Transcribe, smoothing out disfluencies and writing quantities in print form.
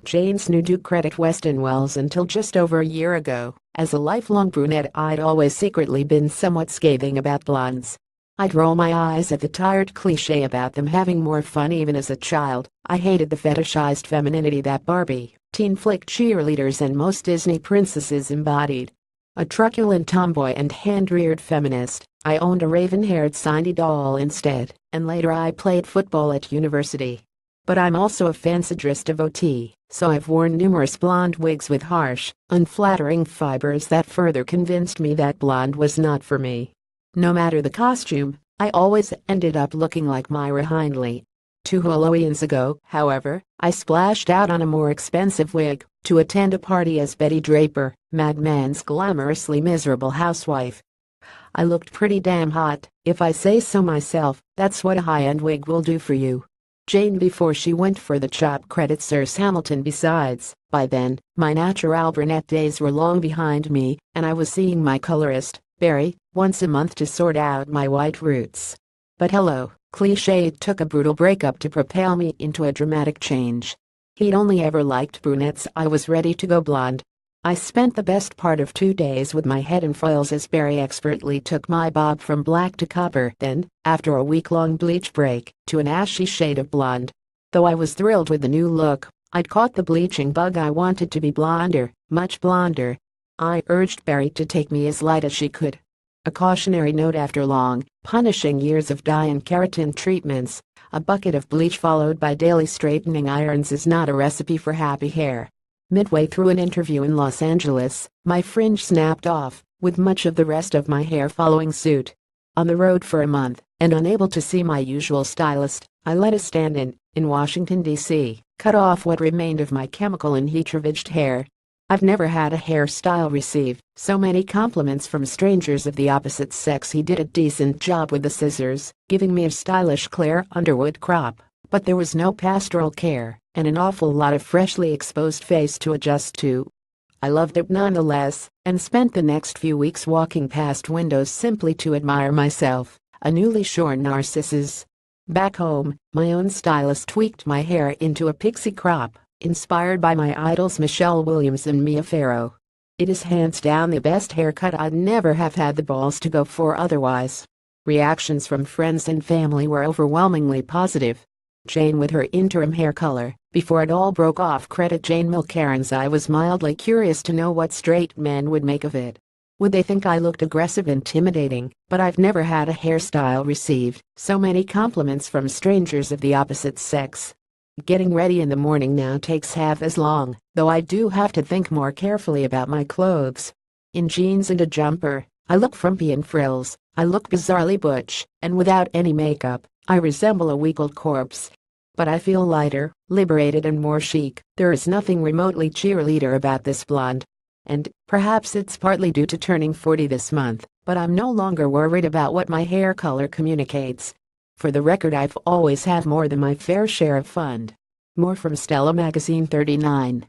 Jane's new to Credit Weston Wells until just over a year ago. As a lifelong brunette, I'd always secretly been somewhat scathing about blondes. I'd roll my eyes at the tired cliche about them having more fun. Even as a child, I hated the fetishized femininity that Barbie, teen flick cheerleaders and most Disney princesses embodied. A truculent tomboy and hand-reared feminist, I owned a raven-haired Cindy doll instead, and later I played football at university. But I'm also a fancy-dress devotee, so I've worn numerous blonde wigs with harsh, unflattering fibers that further convinced me that blonde was not for me. No matter the costume, I always ended up looking like Myra Hindley. 2 Halloweens ago, however, I splashed out on a more expensive wig to attend a party as Betty Draper, Mad Men's glamorously miserable housewife. I looked pretty damn hot, if I say so myself. That's what a high-end wig will do for you. Jane before she went for the chop, credit Sir Hamilton. Besides, by then, my natural brunette days were long behind me, and I was seeing my colorist, Barry, once a month to sort out my white roots. But hello, cliché, it took a brutal breakup to propel me into a dramatic change. He'd only ever liked brunettes. I was ready to go blonde. I spent the best part of 2 days with my head in foils as Barry expertly took my bob from black to copper, then, after a week-long bleach break, to an ashy shade of blonde. Though I was thrilled with the new look, I'd caught the bleaching bug. I wanted to be blonder, much blonder. I urged Barry to take me as light as she could. A cautionary note: after long, punishing years of dye and keratin treatments, a bucket of bleach followed by daily straightening irons is not a recipe for happy hair. Midway through an interview in Los Angeles, my fringe snapped off, with much of the rest of my hair following suit. On the road for a month, and unable to see my usual stylist, I let a stand-in, in Washington, D.C., cut off what remained of my chemical and heat-ravaged hair. I've never had a hairstyle receive so many compliments from strangers of the opposite sex. He did a decent job with the scissors, giving me a stylish Claire Underwood crop, but there was no pastoral care, and an awful lot of freshly exposed face to adjust to. I loved it nonetheless, and spent the next few weeks walking past windows simply to admire myself, a newly shorn narcissus. Back home, my own stylist tweaked my hair into a pixie crop, inspired by my idols Michelle Williams and Mia Farrow. It is hands down the best haircut. I'd never have had the balls to go for otherwise. Reactions from friends and family were overwhelmingly positive. Jane with her interim hair color, before it all broke off. Credit Jane Milcairns. I was mildly curious to know what straight men would make of it. Would they think I looked aggressive, intimidating? But I've never had a hairstyle received so many compliments from strangers of the opposite sex. Getting ready in the morning now takes half as long, though I do have to think more carefully about my clothes. In jeans and a jumper, I look frumpy. In frills, I look bizarrely butch, and without any makeup, I resemble a week-old corpse. But I feel lighter, liberated and more chic. There is nothing remotely cheerleader about this blonde. And perhaps it's partly due to turning 40 this month, but I'm no longer worried about what my hair color communicates. For the record, I've always had more than my fair share of fun. More from Stella Magazine 39.